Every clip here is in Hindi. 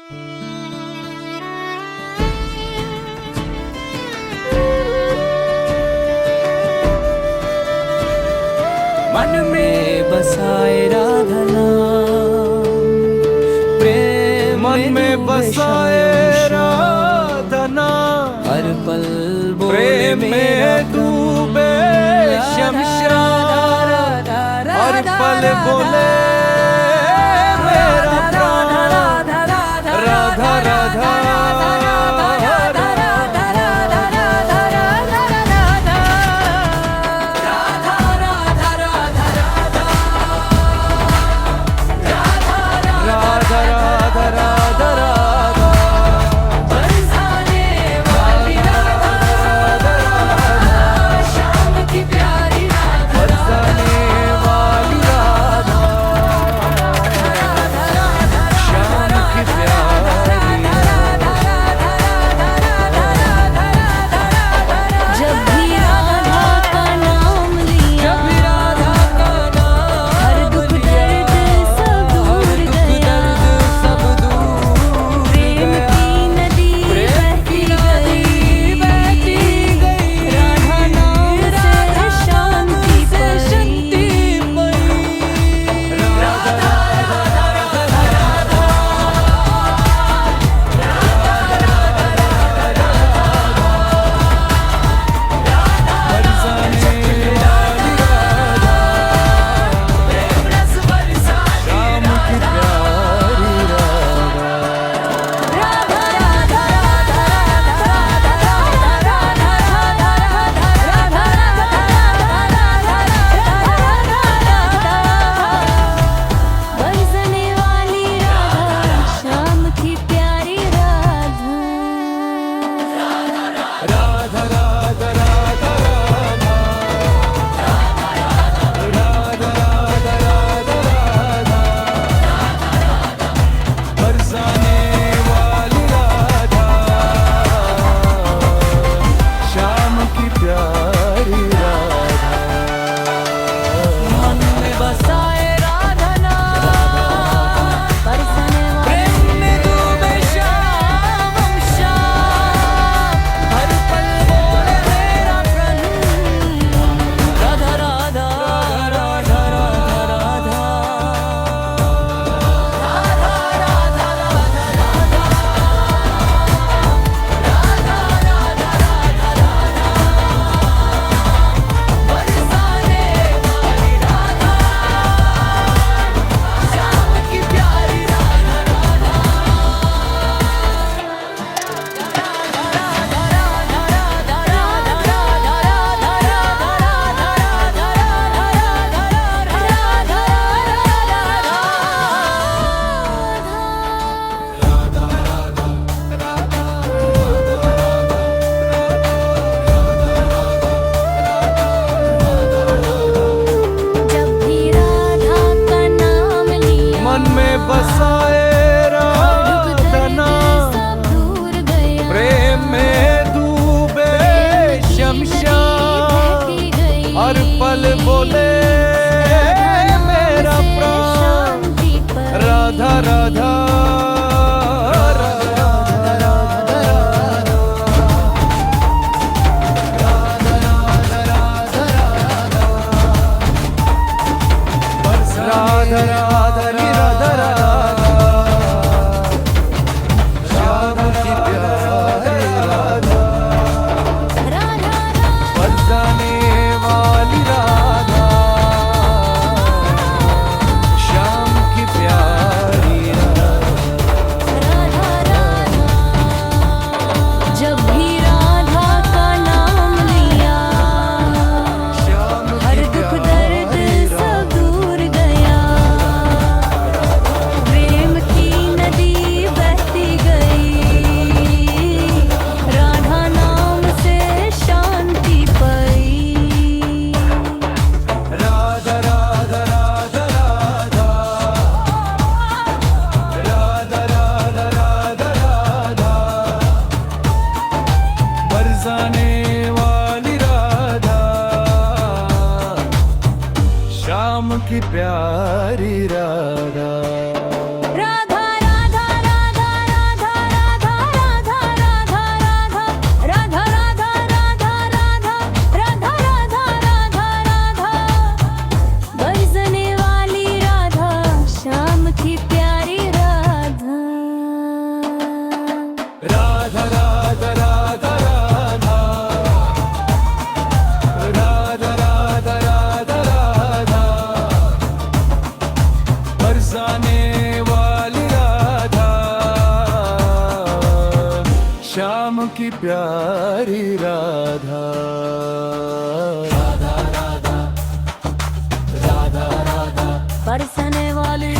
मन में बसाए राधा नाम, प्रेम मन में बसाए राधा नाम, हर पल प्रेम में डूबे शमशान, हर पल बोले मेरा प्राण राधा राधा। हर पल बोले मेरा प्राण राधा राधा। श्याम की प्यारी राधा। राधा राधा राधा की प्यारी राधा। बरसने वाली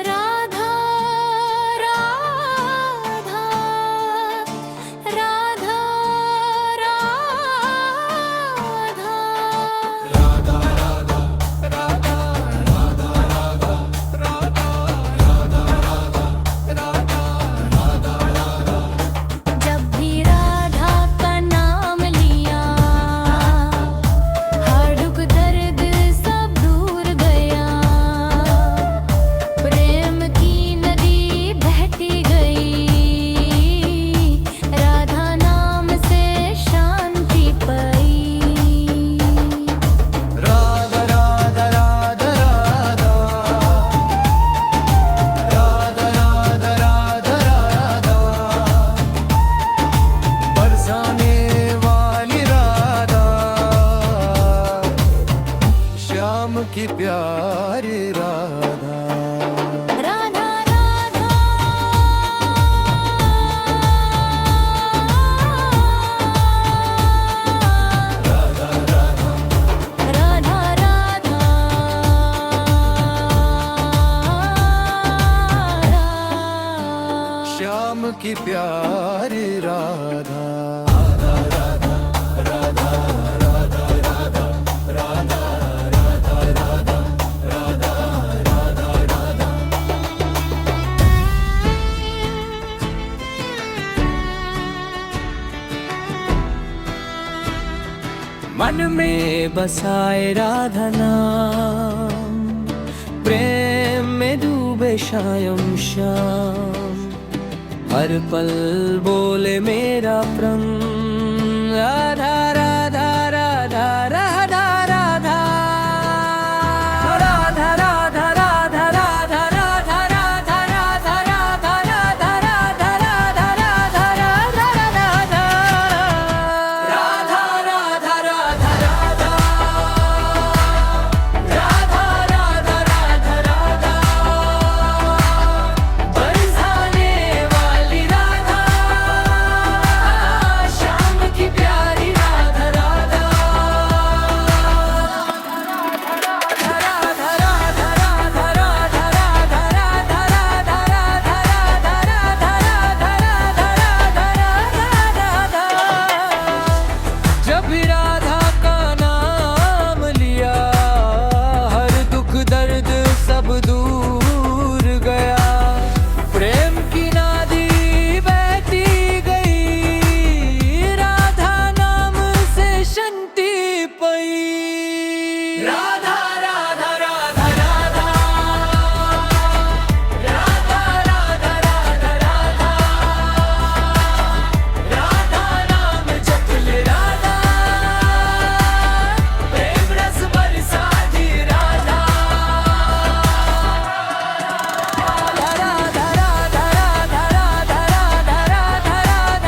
राधा राधा। राधा राधा राधा जब भी राधा का नाम लिया हर दुख दर्द सब दूर गया प्रेम की नदी बहती गई राधा नाम से शांति पाई राधा राधा राधा राधा राधा राधा राधा राधा। बरसाने वाली राधा, श्याम की प्यारी राधा। राधा राधा राधा राधा श्याम की प्यारी राधा। मन में बसाए राधा नाम प्रेम में डूबे शायम शाम हर पल बोले मेरा प्रण राधा राधा राधा राधा राधा राधा राधा राधा राधा राधा राधा राधा राधा राधा राधा राधा राधा राधा बरसाने वाली राधा श्याम की प्यारी राधा राधा जब भी राधा का नाम लिया हर दुख दर्द सब दूर गया प्रेम की नदी बहती गई राधा नाम से शांति पाई राधा राधा राधा राधा राधा राधा राधा राधा राधा नाम जप ले राधा प्रेम रस बरसा दी राधा राधा राधा राधा राधा राधा राधा राधा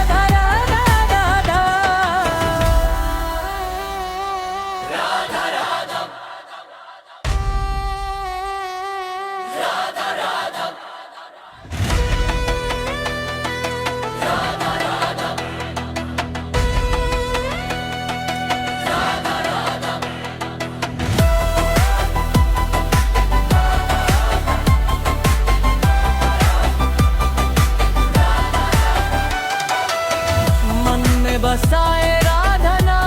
राधा राधा मन में बसाए राधा नाम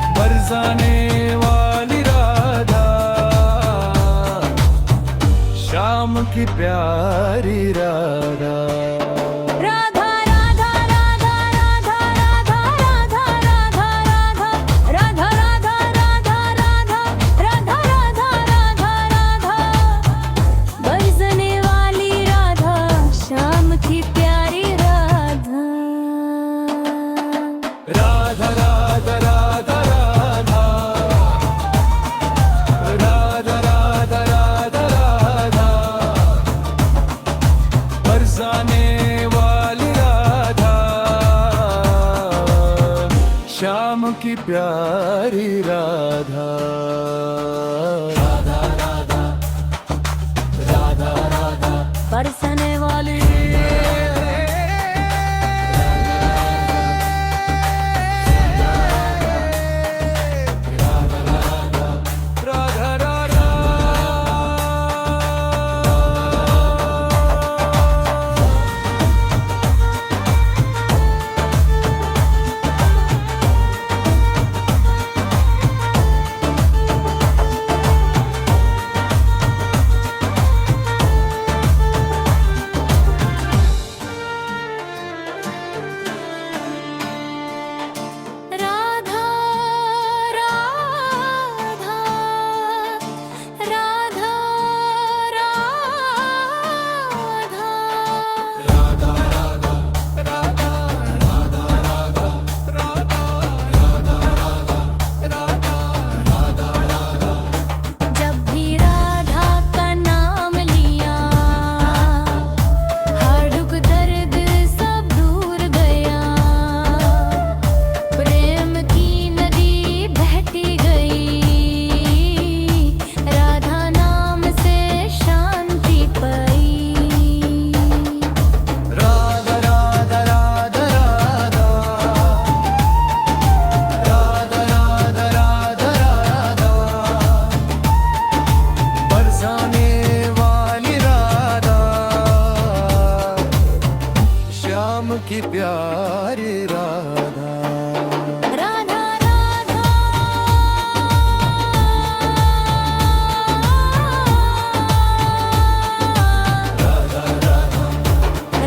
की प्यारी राधा राधा राधा राधा राधा बरसने वाली राधा राधा राधा राधा राधा जब भी राधा का नाम लिया हर दुख दर्द सब दूर गया प्रेम की नदी बहती गई राधा नाम से शांति पाई राधा राधा राधा राधा राधा राधा राधा राधा बरसाने वाली राधा श्याम की प्यारी राधा राधा राधा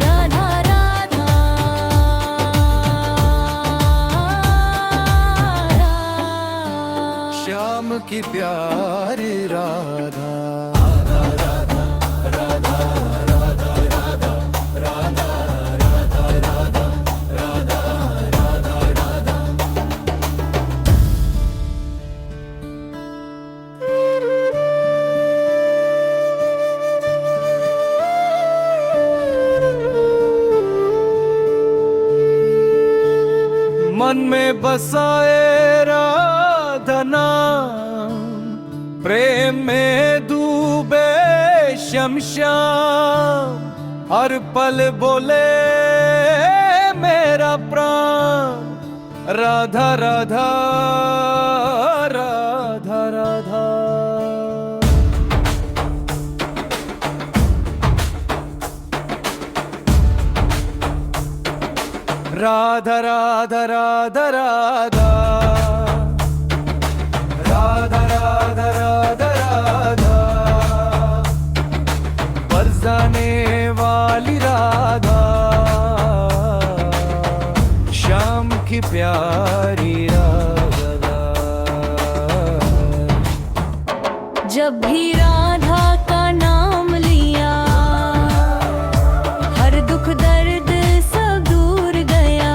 राधा राधा श्याम की प्यारी राधा मन में बसाए राधा नाम प्रेम में डूबे श्याम श्याम हर पल बोले मेरा प्राण राधा राधा राधा राधा राधा राधा राधा राधा राधा राधा राधा राधा बरसाने वाली राधा श्याम की प्यारी राधा जब भी राधा का नाम लिया हर दुख दर्द सब दूर गया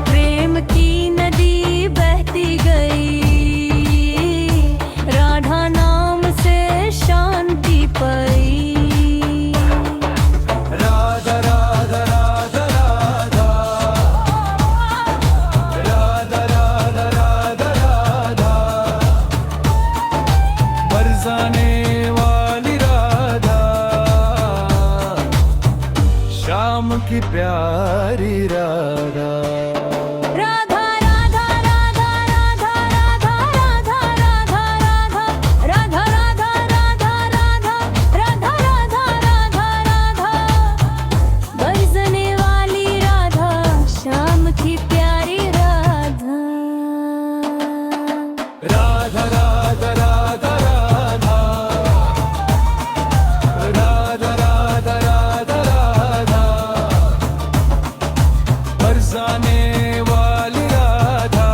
प्रेम की नदी बहती गई राधा नाम से शांति पाई राधा राधा राधा राधा राधा राधा राधा राधा बरसाने वाली राधा श्याम की प्यारी राधा राधा राधा राधा राधा राधा राधा राधा राधा राधा राधा राधा राधा राधा राधा बरसने वाली राधा श्याम की प्यारी राधा राधा राधा राधा राधा राधा राधा राधा बरसाने वाली राधा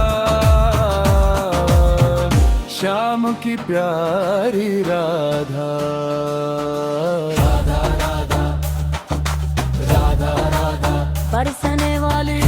श्याम की प्यारी राधा राधा राधा राधा राधा बरसने वाली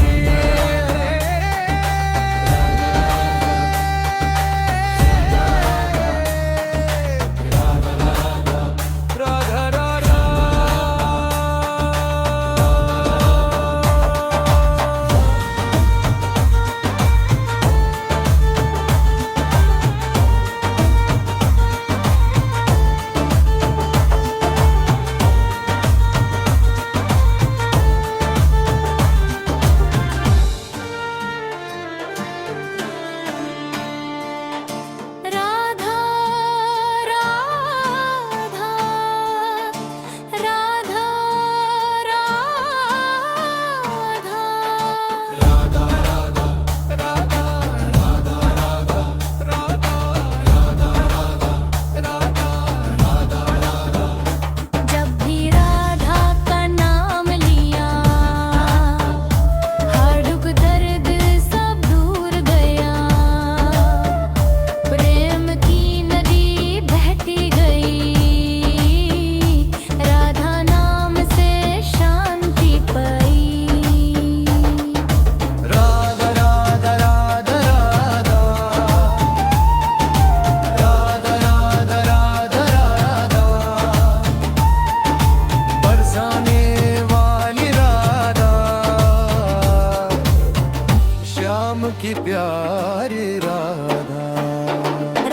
की प्यारी राधा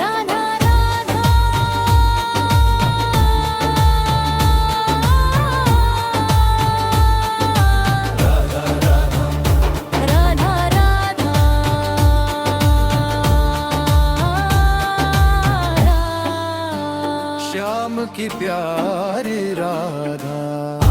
राधा राधा राधा राधा श्याम की प्यारी राधा